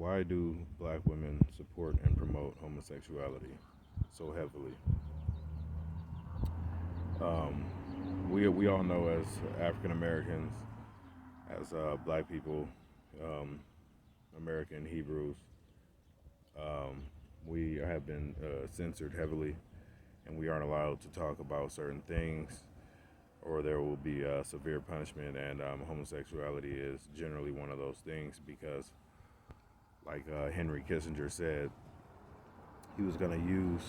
Why do black women support and promote homosexuality so heavily? Um, we all know as African Americans, as black people, um, American Hebrews, um, we have been censored heavily, and we aren't allowed to talk about certain things, or there will be severe punishment. And homosexuality is generally one of those things because, like Henry Kissinger said, he was going to use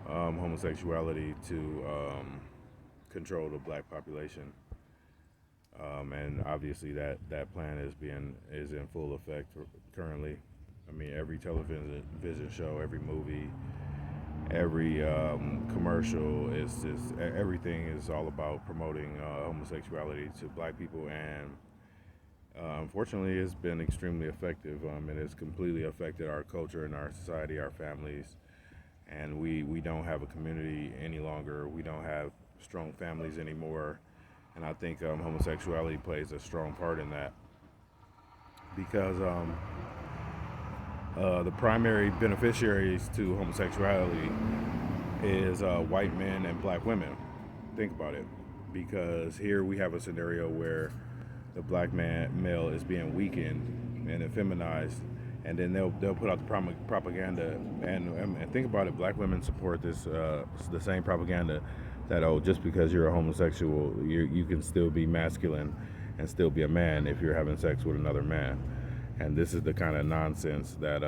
homosexuality to control the black population, and obviously that plan is in full effect currently. I mean, every television show, every movie, every commercial is just everything is all about promoting homosexuality to black people, and unfortunately, it's been extremely effective. It has completely affected our culture and our society, our families, and we don't have a community any longer. We don't have strong families anymore, and I think homosexuality plays a strong part in that because the primary beneficiaries to homosexuality is white men and black women. Think about it, because here we have a scenario where the black male is being weakened and effeminized, and then they'll put out the propaganda and think about it. Black women support this the same propaganda that, oh, just because you're a homosexual, you can still be masculine and still be a man if you're having sex with another man. And this is the kind of nonsense that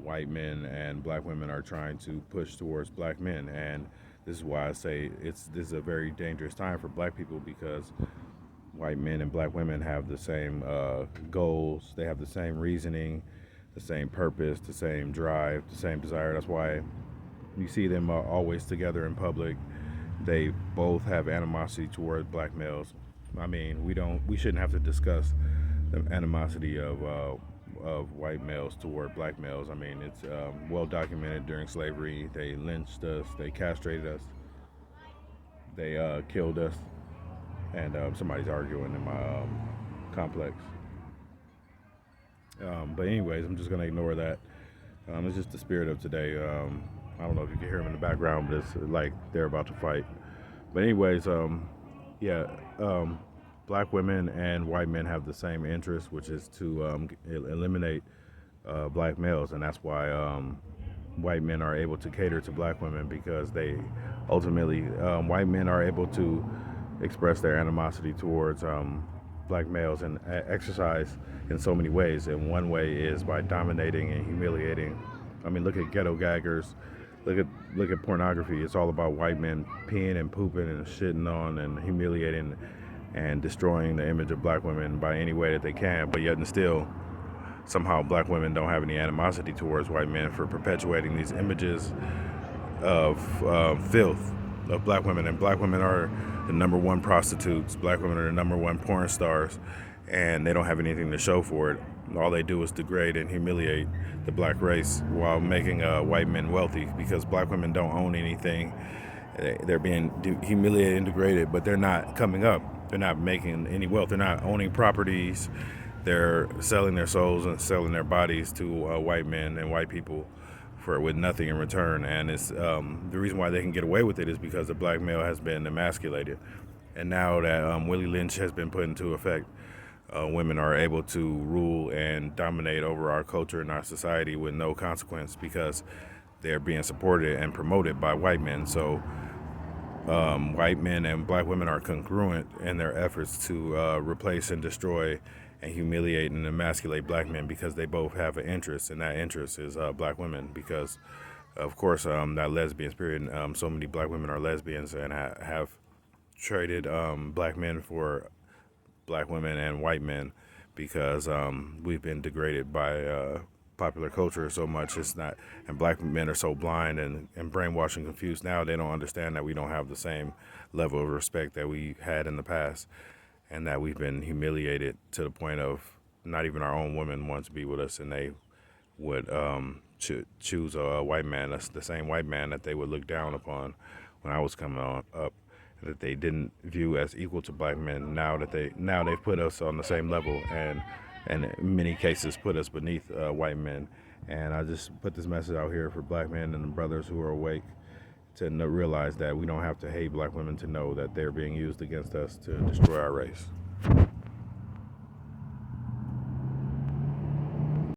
white men and black women are trying to push towards black men. And this is why I say this is a very dangerous time for black people, because white men and black women have the same goals, they have the same reasoning, the same purpose, the same drive, the same desire. That's why you see them always together in public. They both have animosity toward black males. I mean, we shouldn't have to discuss the animosity of white males toward black males. I mean, it's well documented. During slavery, they lynched us, they castrated us, they killed us, and somebody's arguing in my complex. But anyways, I'm just gonna ignore that. It's just the spirit of today. I don't know if you can hear them in the background, but it's like they're about to fight. But anyways, yeah, black women and white men have the same interest, which is to eliminate black males, and that's why white men are able to cater to black women, because they ultimately white men are able to express their animosity towards black males and exercise in so many ways. And one way is by dominating and humiliating. I mean, look at ghetto gaggers. Look at pornography. It's all about white men peeing and pooping and shitting on and humiliating and destroying the image of black women by any way that they can. But yet and still, somehow black women don't have any animosity towards white men for perpetuating these images of filth of black women. And black women are the number one prostitutes. Black women are the number one porn stars, and they don't have anything to show for it. All they do is degrade and humiliate the black race while making white men wealthy, because black women don't own anything. They're being humiliated and degraded, but they're not coming up. They're not making any wealth. They're not owning properties. They're selling their souls and selling their bodies to white men and white people with nothing in return. And it's the reason why they can get away with it is because the black male has been emasculated. And now that Willie Lynch has been put into effect, women are able to rule and dominate over our culture and our society with no consequence, because they're being supported and promoted by white men. So white men and black women are congruent in their efforts to replace and destroy and humiliate and emasculate black men, because they both have an interest, and that interest is black women. Because, of course, that lesbian spirit, so many black women are lesbians and have traded black men for black women and white men, because we've been degraded by popular culture so much. It's not, and black men are so blind and brainwashed and confused now, they don't understand that we don't have the same level of respect that we had in the past, and that we've been humiliated to the point of not even our own women want to be with us, and they would choose a white man. That's the same white man that they would look down upon when I was coming up, that they didn't view as equal to black men. Now they've put us on the same level, and and in many cases put us beneath white men. And I just put this message out here for black men and the brothers who are awake to realize that we don't have to hate black women to know that they're being used against us to destroy our race.